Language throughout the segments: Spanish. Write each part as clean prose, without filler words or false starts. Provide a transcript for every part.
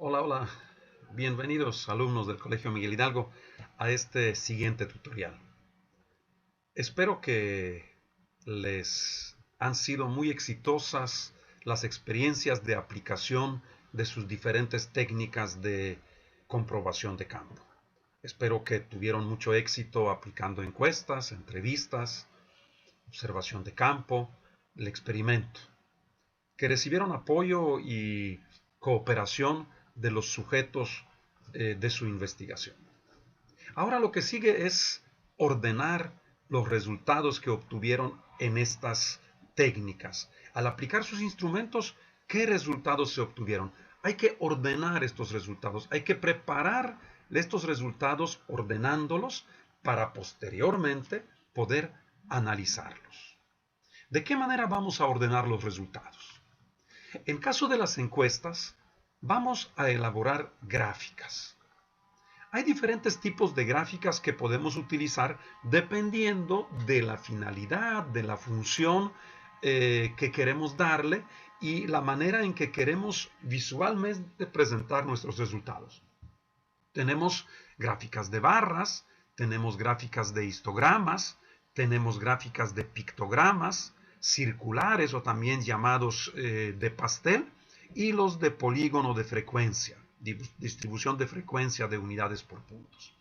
Hola, hola. Bienvenidos alumnos del Colegio Miguel Hidalgo a este siguiente tutorial. Espero que les han sido muy exitosas las experiencias de aplicación de sus diferentes técnicas de comprobación de campo. Espero que tuvieron mucho éxito aplicando encuestas, entrevistas, observación de campo, el experimento, que recibieron apoyo y cooperación de los sujetos de su investigación. Ahora lo que sigue es ordenar los resultados que obtuvieron en estas técnicas. Al aplicar sus instrumentos, ¿qué resultados se obtuvieron? Hay que ordenar estos resultados, hay que preparar estos resultados ordenándolos para posteriormente poder analizarlos. ¿De qué manera vamos a ordenar los resultados? En caso de las encuestas, vamos a elaborar gráficas. Hay diferentes tipos de gráficas que podemos utilizar dependiendo de la finalidad, de la función que queremos darle y la manera en que queremos visualmente presentar nuestros resultados. Tenemos gráficas de barras, tenemos gráficas de histogramas, tenemos gráficas de pictogramas, circulares o también llamados de pastel, y los de polígono de frecuencia, distribución de frecuencia de unidades por puntos.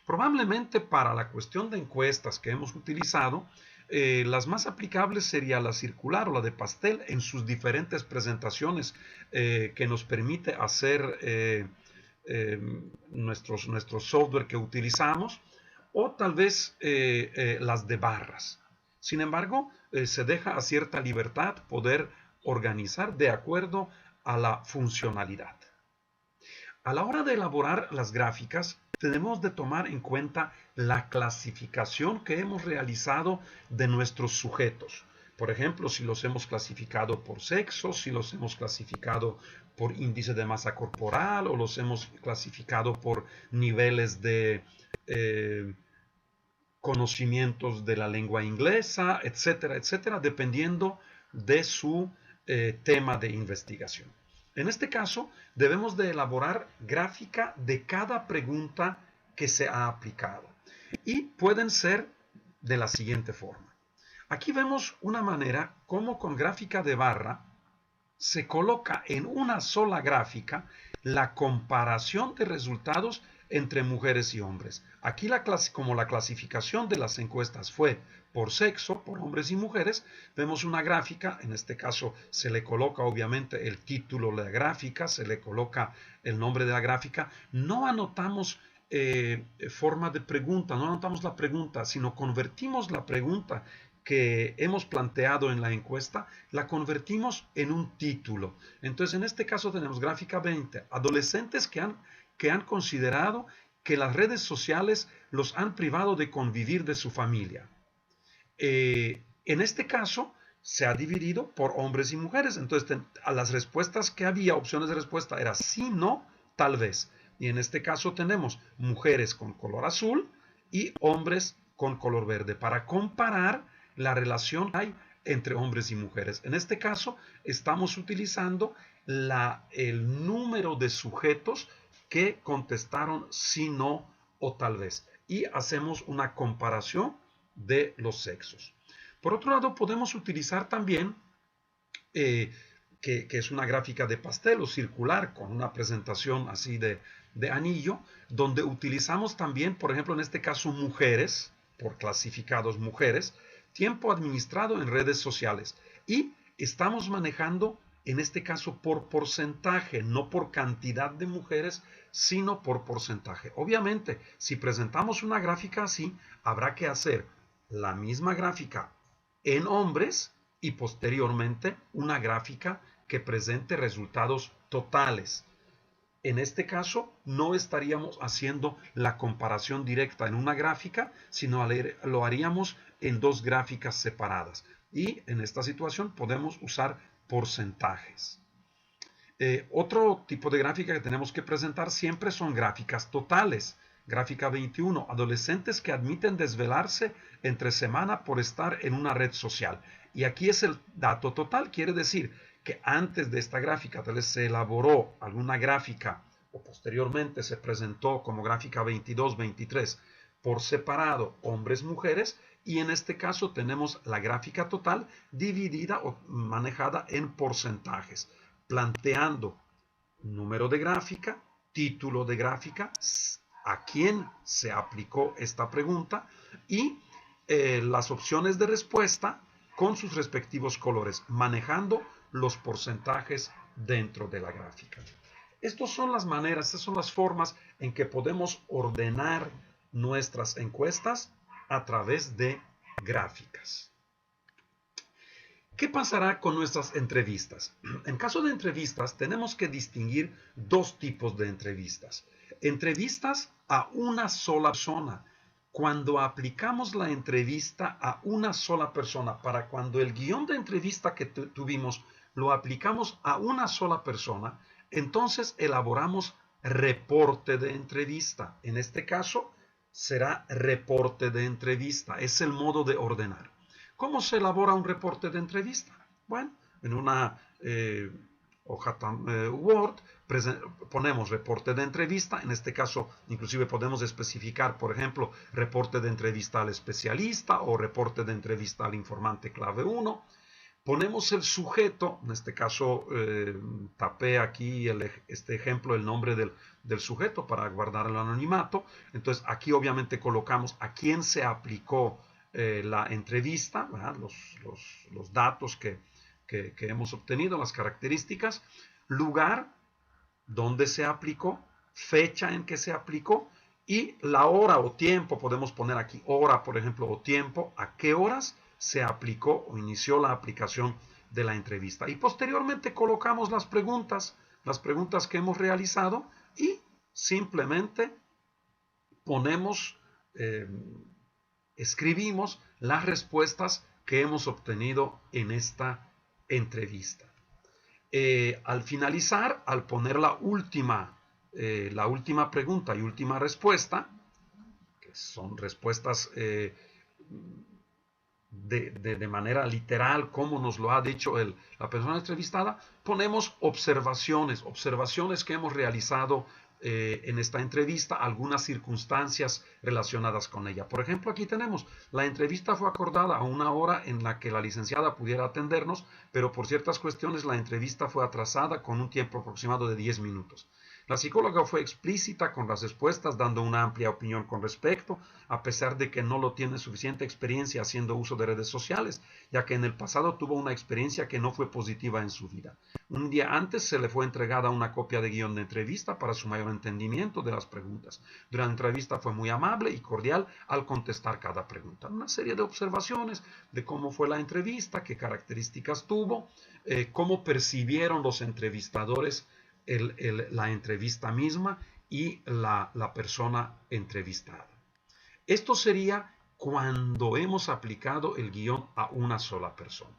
Probablemente para la cuestión de encuestas que hemos utilizado, las más aplicables sería la circular o la de pastel en sus diferentes presentaciones que nos permite hacer nuestro software que utilizamos, o tal vez las de barras. Sin embargo, se deja a cierta libertad poder organizar de acuerdo a la funcionalidad. A la hora de elaborar las gráficas, tenemos de tomar en cuenta la clasificación que hemos realizado de nuestros sujetos. Por ejemplo, si los hemos clasificado por sexo, si los hemos clasificado por índice de masa corporal o los hemos clasificado por niveles de conocimientos de la lengua inglesa, etcétera, etcétera, dependiendo de su tema de investigación. En este caso, debemos de elaborar gráfica de cada pregunta que se ha aplicado. Y pueden ser de la siguiente forma. Aquí vemos una manera como con gráfica de barra se coloca en una sola gráfica la comparación de resultados entre mujeres y hombres. Aquí como la clasificación de las encuestas fue por sexo, por hombres y mujeres, vemos una gráfica, en este caso se le coloca obviamente el título de la gráfica, se le coloca el nombre de la gráfica, no anotamos forma de pregunta, no anotamos la pregunta, sino convertimos la pregunta que hemos planteado en la encuesta, la convertimos en un título. Entonces, en este caso tenemos gráfica 20, adolescentes que han considerado que las redes sociales los han privado de convivir de su familia. En este caso, se ha dividido por hombres y mujeres. Entonces, a las respuestas que había, opciones de respuesta, era sí, no, tal vez. Y en este caso tenemos mujeres con color azul y hombres con color verde para comparar la relación que hay entre hombres y mujeres. En este caso, estamos utilizando el número de sujetos que contestaron sí, no o tal vez. Y hacemos una comparación de los sexos. Por otro lado, podemos utilizar también, que es una gráfica de pastel o circular con una presentación así de anillo, donde utilizamos también, por ejemplo, en este caso, mujeres, por clasificados mujeres, tiempo administrado en redes sociales. Y estamos manejando, en este caso, por porcentaje, no por cantidad de mujeres, sino por porcentaje. Obviamente, si presentamos una gráfica así, habrá que hacer la misma gráfica en hombres y posteriormente una gráfica que presente resultados totales. En este caso, no estaríamos haciendo la comparación directa en una gráfica, sino lo haríamos en dos gráficas separadas. Y en esta situación podemos usar porcentajes. Otro tipo de gráfica que tenemos que presentar siempre son gráficas totales. Gráfica 21, adolescentes que admiten desvelarse entre semana por estar en una red social. Y aquí es el dato total, quiere decir que antes de esta gráfica tal vez se elaboró alguna gráfica o posteriormente se presentó como gráfica 22, 23 por separado hombres, mujeres, y en este caso tenemos la gráfica total dividida o manejada en porcentajes, planteando número de gráfica, título de gráfica, a quién se aplicó esta pregunta y las opciones de respuesta con sus respectivos colores, manejando los porcentajes dentro de la gráfica. Estas son las maneras, estas son las formas en que podemos ordenar nuestras encuestas a través de gráficas. ¿Qué pasará con nuestras entrevistas? En caso de entrevistas, tenemos que distinguir dos tipos de entrevistas. Entrevistas a una sola persona. Cuando aplicamos la entrevista a una sola persona, para cuando el guión de entrevista que tuvimos lo aplicamos a una sola persona, entonces elaboramos reporte de entrevista. En este caso, será reporte de entrevista. Es el modo de ordenar. ¿Cómo se elabora un reporte de entrevista? Bueno, en una hoja Word ponemos reporte de entrevista. En este caso, inclusive podemos especificar, por ejemplo, reporte de entrevista al especialista o reporte de entrevista al informante clave 1. Ponemos el sujeto, en este caso tapé aquí este ejemplo, el nombre del sujeto para guardar el anonimato. Entonces aquí obviamente colocamos a quién se aplicó la entrevista, los datos que hemos obtenido, las características, lugar donde se aplicó, fecha en que se aplicó y la hora o tiempo, podemos poner aquí hora, por ejemplo, o tiempo, a qué horas se aplicó o inició la aplicación de la entrevista. Y posteriormente colocamos las preguntas que hemos realizado y simplemente ponemos, escribimos las respuestas que hemos obtenido en esta entrevista. Al finalizar, al poner la última pregunta y última respuesta, que son respuestas de manera literal, como nos lo ha dicho la persona entrevistada, ponemos observaciones que hemos realizado en esta entrevista, algunas circunstancias relacionadas con ella. Por ejemplo, aquí tenemos, la entrevista fue acordada a una hora en la que la licenciada pudiera atendernos, pero por ciertas cuestiones la entrevista fue atrasada con un tiempo aproximado de 10 minutos. La psicóloga fue explícita con las respuestas, dando una amplia opinión con respecto, a pesar de que no lo tiene suficiente experiencia haciendo uso de redes sociales, ya que en el pasado tuvo una experiencia que no fue positiva en su vida. Un día antes se le fue entregada una copia de guión de entrevista para su mayor entendimiento de las preguntas. Durante la entrevista fue muy amable y cordial al contestar cada pregunta. Una serie de observaciones de cómo fue la entrevista, qué características tuvo, cómo percibieron los entrevistadores la entrevista misma y la persona entrevistada. Esto sería cuando hemos aplicado el guión a una sola persona.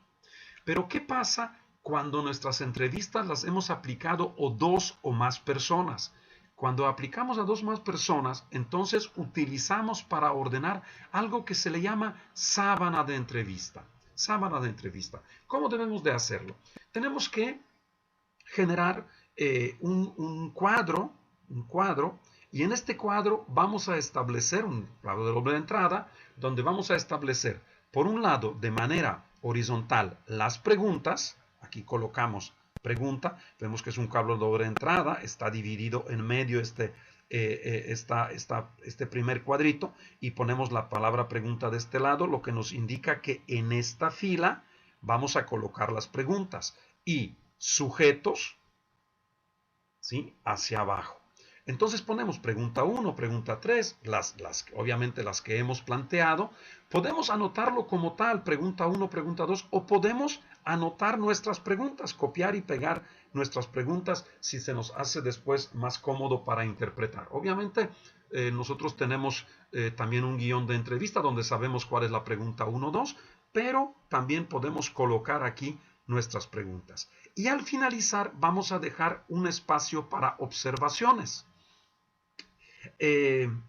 Pero ¿qué pasa cuando nuestras entrevistas las hemos aplicado a dos o más personas? Cuando aplicamos a dos o más personas, entonces utilizamos para ordenar algo que se le llama sábana de entrevista. Sábana de entrevista. ¿Cómo debemos de hacerlo? Tenemos que generar un cuadro, y en este cuadro vamos a establecer un cuadro de doble entrada, donde vamos a establecer, por un lado, de manera horizontal, las preguntas. Aquí colocamos pregunta, vemos que es un cuadro de doble entrada, está dividido en medio este primer cuadrito, y ponemos la palabra pregunta de este lado, lo que nos indica que en esta fila vamos a colocar las preguntas y sujetos, ¿sí?, hacia abajo. Entonces ponemos pregunta 1, pregunta 3, obviamente las que hemos planteado. Podemos anotarlo como tal, pregunta 1, pregunta 2, o podemos anotar nuestras preguntas, copiar y pegar nuestras preguntas si se nos hace después más cómodo para interpretar. Obviamente nosotros tenemos también un guión de entrevista donde sabemos cuál es la pregunta 1, 2, pero también podemos colocar aquí nuestras preguntas. Y al finalizar vamos a dejar un espacio para observaciones. En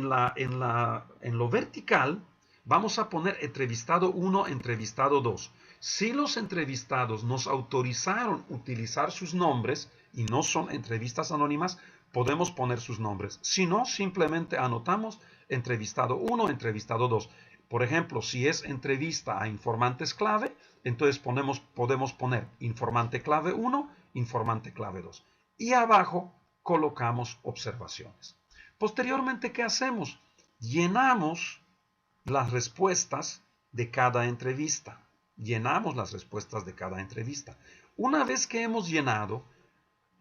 lo vertical vamos a poner entrevistado 1, entrevistado 2. Si los entrevistados nos autorizaron utilizar sus nombres y no son entrevistas anónimas, podemos poner sus nombres. Si no, simplemente anotamos entrevistado 1, entrevistado 2. Por ejemplo, si es entrevista a informantes clave, entonces podemos poner informante clave 1, informante clave 2. Y abajo colocamos observaciones. Posteriormente, ¿qué hacemos? Llenamos las respuestas de cada entrevista. Llenamos las respuestas de cada entrevista. Una vez que hemos llenado,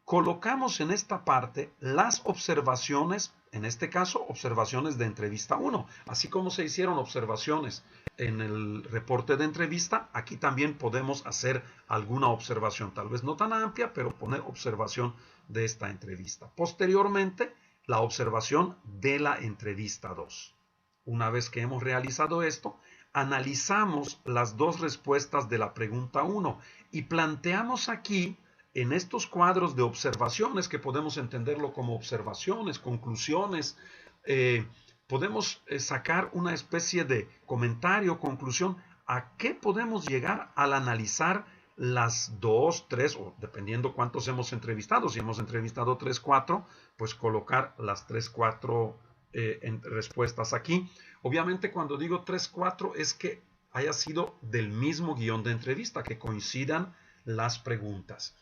colocamos en esta parte las observaciones, en este caso, observaciones de entrevista 1. Así como se hicieron observaciones en el reporte de entrevista, aquí también podemos hacer alguna observación, tal vez no tan amplia, pero poner observación de esta entrevista. Posteriormente, la observación de la entrevista 2. Una vez que hemos realizado esto, analizamos las dos respuestas de la pregunta 1 y planteamos aquí, en estos cuadros de observaciones, que podemos entenderlo como observaciones, conclusiones, podemos sacar una especie de comentario, conclusión, a qué podemos llegar al analizar las 2, 3, o dependiendo cuántos hemos entrevistado. Si hemos entrevistado 3, 4, pues colocar las 3, 4 respuestas aquí. Obviamente cuando digo 3, 4 es que haya sido del mismo guión de entrevista, que coincidan las preguntas.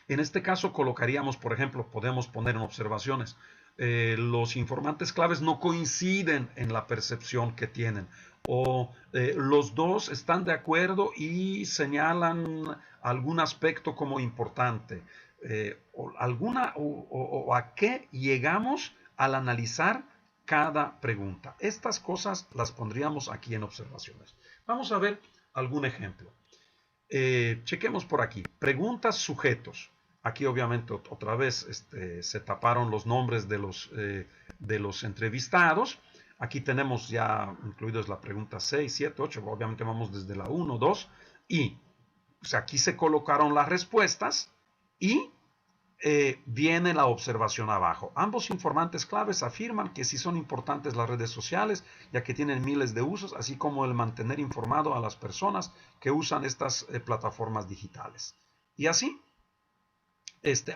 En este caso colocaríamos, por ejemplo, podemos poner en observaciones, los informantes claves no coinciden en la percepción que tienen, o los dos están de acuerdo y señalan algún aspecto como importante, o a qué llegamos al analizar cada pregunta. Estas cosas las pondríamos aquí en observaciones. Vamos a ver algún ejemplo. Chequemos por aquí. Preguntas, sujetos. Aquí obviamente otra vez se taparon los nombres de los entrevistados. Aquí tenemos ya incluidos la pregunta 6, 7, 8. Obviamente vamos desde la 1, 2. Y pues aquí se colocaron las respuestas y viene la observación abajo. Ambos informantes claves afirman que sí son importantes las redes sociales, ya que tienen miles de usos, así como el mantener informado a las personas que usan estas plataformas digitales. Y así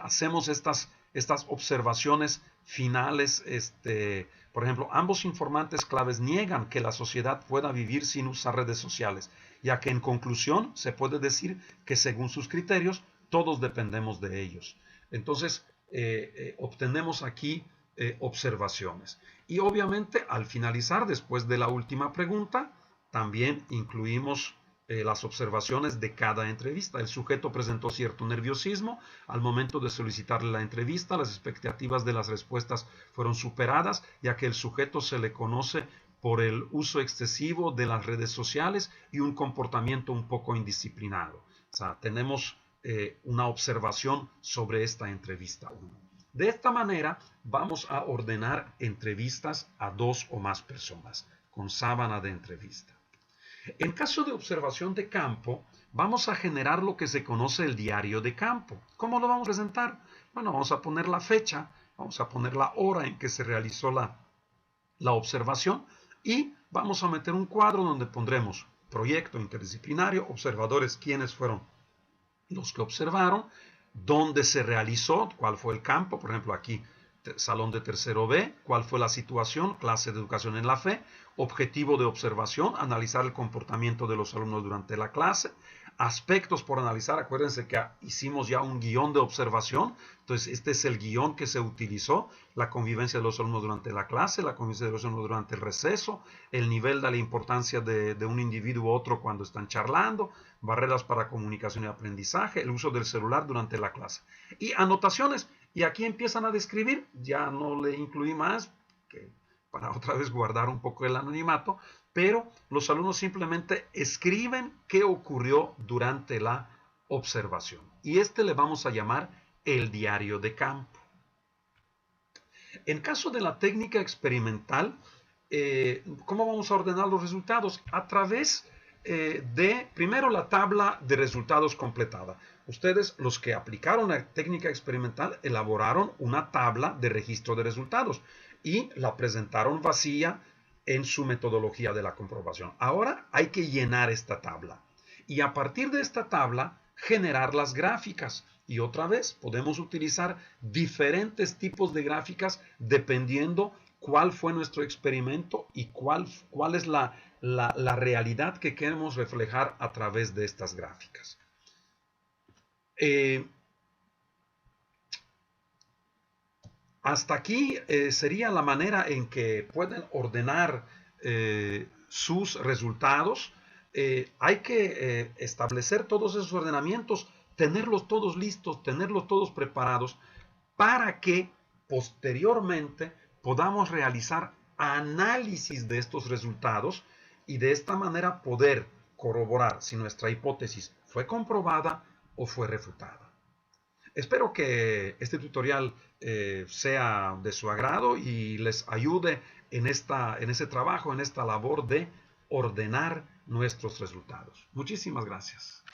hacemos estas observaciones finales. Por ejemplo, ambos informantes claves niegan que la sociedad pueda vivir sin usar redes sociales, ya que en conclusión se puede decir que según sus criterios todos dependemos de ellos. Entonces, obtenemos aquí observaciones. Y obviamente, al finalizar, después de la última pregunta, también incluimos las observaciones de cada entrevista. El sujeto presentó cierto nerviosismo al momento de solicitarle la entrevista. Las expectativas de las respuestas fueron superadas, ya que el sujeto se le conoce por el uso excesivo de las redes sociales y un comportamiento un poco indisciplinado. O sea, tenemos una observación sobre esta entrevista 1. De esta manera vamos a ordenar entrevistas a 2 o más personas con sábana de entrevista. En caso de observación de campo, vamos a generar lo que se conoce el diario de campo. ¿Cómo lo vamos a presentar? Bueno, vamos a poner la fecha, vamos a poner la hora en que se realizó la observación y vamos a meter un cuadro donde pondremos proyecto interdisciplinario, observadores, quiénes fueron los que observaron, dónde se realizó, cuál fue el campo, por ejemplo aquí salón de tercero B, cuál fue la situación, clase de educación en la fe, objetivo de observación, analizar el comportamiento de los alumnos durante la clase, aspectos por analizar. Acuérdense que hicimos ya un guión de observación, entonces este es el guión que se utilizó: la convivencia de los alumnos durante la clase, la convivencia de los alumnos durante el receso, el nivel de la importancia de un individuo u otro cuando están charlando, barreras para comunicación y aprendizaje, el uso del celular durante la clase. Y anotaciones, y aquí empiezan a describir, ya no le incluí más, que para otra vez guardar un poco el anonimato, pero los alumnos simplemente escriben qué ocurrió durante la observación. Y le vamos a llamar el diario de campo. En caso de la técnica experimental, ¿cómo vamos a ordenar los resultados? A través de, primero, la tabla de resultados completada. Ustedes, los que aplicaron la técnica experimental, elaboraron una tabla de registro de resultados y la presentaron vacía en su metodología de la comprobación. Ahora hay que llenar esta tabla. y a partir de esta tabla generar las gráficas. Y otra vez podemos utilizar diferentes tipos de gráficas dependiendo cuál fue nuestro experimento y cuál es la realidad que queremos reflejar a través de estas gráficas. Hasta aquí sería la manera en que pueden ordenar sus resultados. Hay que establecer todos esos ordenamientos, tenerlos todos listos, tenerlos todos preparados para que posteriormente podamos realizar análisis de estos resultados y de esta manera poder corroborar si nuestra hipótesis fue comprobada o fue refutada. Espero que este tutorial sea de su agrado y les ayude en ese trabajo, en esta labor de ordenar nuestros resultados. Muchísimas gracias.